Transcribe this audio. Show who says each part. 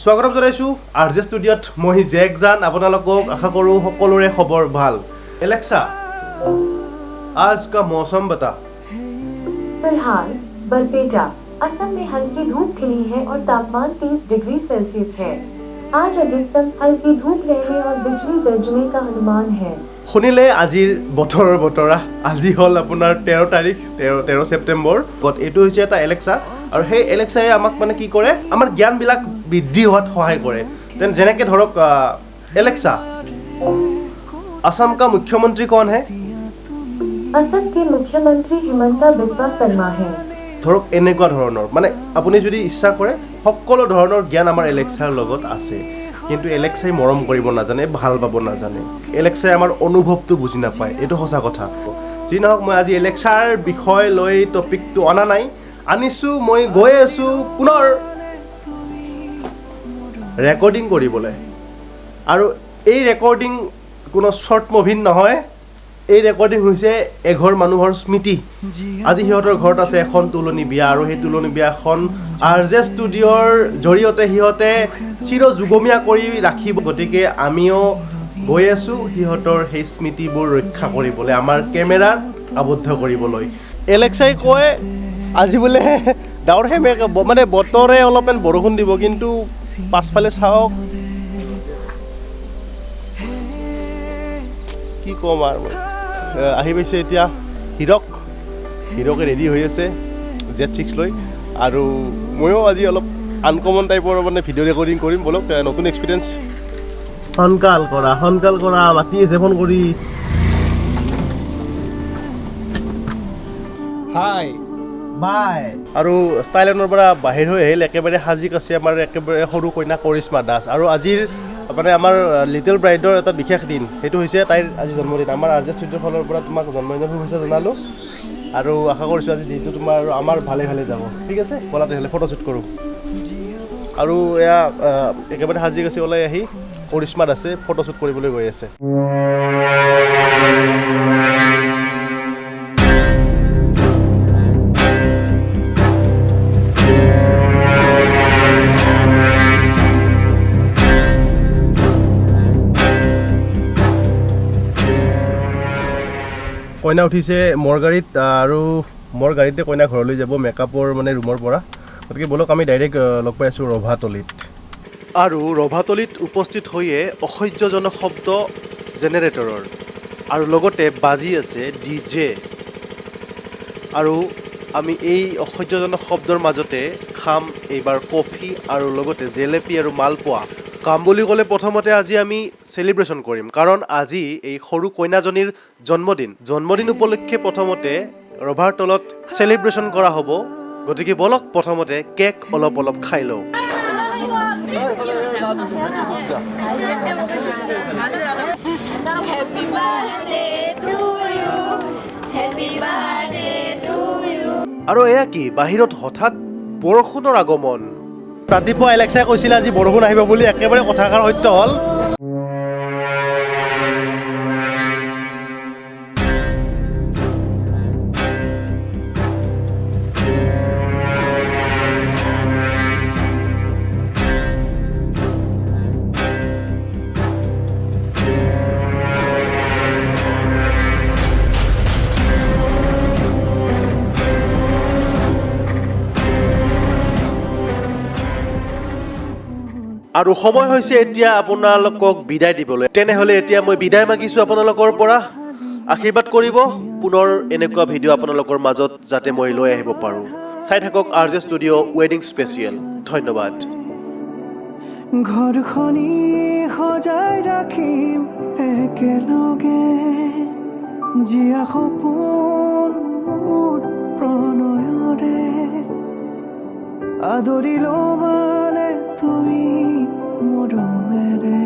Speaker 1: স্বাগতম জনাইছোঁ আৰজে ষ্টুডিঅ'ত মই জেকজান আপোনালোকক আশা কৰোঁ সকলোৰে খবৰ ভাল এলেক্সা आज का मौसम बता
Speaker 2: फिलहाल बरपेटा असम में हल्की धूप खिली है और तापमान 30 डिग्री सेल्सियस है। आज अधिकतम हल्की धूप रहने और बिजली गरजने का अनुमान है।
Speaker 1: শুনিলে আজিৰ বতৰৰ বতৰা আজি হ'ল আপোনাৰ 13 তাৰিখ 13 ছেপ্টেম্বৰ এইটো হৈছে এটা এলেক্সা আৰু সেই এলেক্সাই আমাক মানে কি কৰে আমাৰ জ্ঞানবিলাক বৃদ্ধি হোৱাত সহায় কৰে যেনেকৈ ধৰক এলেক্সা असम का मुख्यमंत्री कौन है
Speaker 2: असम के मुख्यमंत्री हिमंता बिस्वा शर्मा है।
Speaker 1: ধৰক এনেকুৱা ধৰণৰ মানে আপুনি যদি ইচ্ছা কৰে সকলো ধৰণৰ জ্ঞান আমাৰ এলেক্সাৰ লগত আছে কিন্তু এলেক্সাই মৰম কৰিব নাজানে ভাল পাব নাজানে এলেক্সাই আমাৰ অনুভৱটো বুজি নাপায় এইটো সঁচা কথা যি নহওক মই আজি এলেক্সাৰ বিষয় লৈ টপিকটো অনা নাই আনিছোঁ মই গৈ আছোঁ পুনৰ ৰেকৰ্ডিং কৰিবলৈ আৰু এই ৰেকৰ্ডিং কোনো শ্বৰ্ট মুভি নহয় এই ৰেকৰ্ডিং হৈছে এঘৰ মানুহৰ স্মৃতি আজি সিহঁতৰ ঘৰত আছে এখন তুলনি বিয়া আৰু সেই তুলনি বিয়াখন আৰজে ষ্টুডিঅ'ৰ জৰিয়তে সিহঁতে চিৰ যুগমীয়া কৰি ৰাখিব গতিকে আমিও গৈ আছোঁ সিহঁতৰ সেই স্মৃতিবোৰ ৰক্ষা কৰিবলৈ আমাৰ কেমেৰাত আবদ্ধ কৰিবলৈ এলেক্সাই কয় আজি বোলে ডাৱৰহে মানে বতৰে অলপমান বৰষুণ দিব কিন্তু পাছফালে চাওক কি ক'ম আৰু আহি পাইছে এতিয়া হিৰকে ৰেডি হৈ আছে Z6 লৈ আৰু ময়ো আজি অলপ আনকমন টাইপৰ মানে ভিডিঅ' ৰেকৰ্ডিং কৰিম বলক নতুন এক্সপিৰিয়েঞ্চ সোনকাল কৰা মাতি আছে ফোন কৰি হাই বাই আৰু ষ্টাইলেনৰ পৰা বাহিৰ হৈ আহিল একেবাৰে সাজি কাচি আমাৰ একেবাৰে সৰু কইনা কৰিশ্মা দাস আৰু আজিৰ মানে আমাৰ লিটল ব্ৰাইডৰ এটা বিশেষ দিন সেইটো হৈছে তাইৰ আজি জন্মদিন আমাৰ আৰজে ষ্টুডিঅ'ৰ ফালৰ পৰা তোমাক জন্মদিনৰ শুভেচ্ছা জনালোঁ আৰু আশা কৰিছোঁ আজি দিনটো তোমাৰ আৰু আমাৰ ভালে যাব ঠিক আছে ব'লা তেতিয়াহ'লে ফটোশ্বুট কৰোঁ আৰু এয়া একেবাৰে সাজি কাচি ওলাই আহি কৰিশ্মা দাসে ফটোশ্বুট কৰিবলৈ গৈ আছে কইনা উঠিছে মোৰ গাড়ীত আৰু মোৰ গাড়ীতে কইনা ঘৰলৈ যাব মেকআপৰ মানে ৰুমৰ পৰা গতিকে বলক আমি ডাইৰেক্ট লগ পাই আছোঁ ৰভাতলিত আৰু ৰভাতলিত উপস্থিত হৈয়ে অসহ্যজনক শব্দ জেনেৰেটৰৰ আৰু লগতে বাজি আছে DJ আৰু আমি এই অসহ্যজনক শব্দৰ মাজতে খাম এইবাৰ কফি আৰু লগতে জেলেপি আৰু মালপোৱা কাম বুলি ক'লে প্ৰথমতে আজি আমি চেলিব্ৰেশ্যন কৰিম কাৰণ আজি এই সৰু কইনাজনীৰ জন্মদিন উপলক্ষে প্ৰথমতে ৰভাৰ তলত চেলিব্ৰেশ্যন কৰা হ'ব গতিকে বলক প্ৰথমতে কেক অলপ খাই লওঁ আৰু এয়া কি বাহিৰত হঠাৎ বৰষুণৰ আগমন ৰাতিপুৱা এলেক্সাই কৈছিলে আজি বৰষুণ আহিব বুলি একেবাৰে কথাষাৰ সত্য হ'ল আৰু সময় হৈছে এতিয়া আপোনালোকক বিদায় দিবলৈ তেনেহ'লে এতিয়া মই বিদায় মাগিছোঁ আপোনালোকৰ পৰা আশীৰ্বাদ কৰিব পুনৰ এনেকুৱা ভিডিঅ' আপোনালোকৰ মাজত যাতে মই লৈ আহিব পাৰোঁ চাই থাকক আৰজে ষ্টুডিঅ' ৱেডিং স্পেচিয়েল ধন্যবাদ
Speaker 3: ঘৰখনি সজাই ৰাখিম একেলগে জীয়া সপোন মোৰ প্ৰণয়ৰে আদৰি ল'বালে তুই মৰমেৰে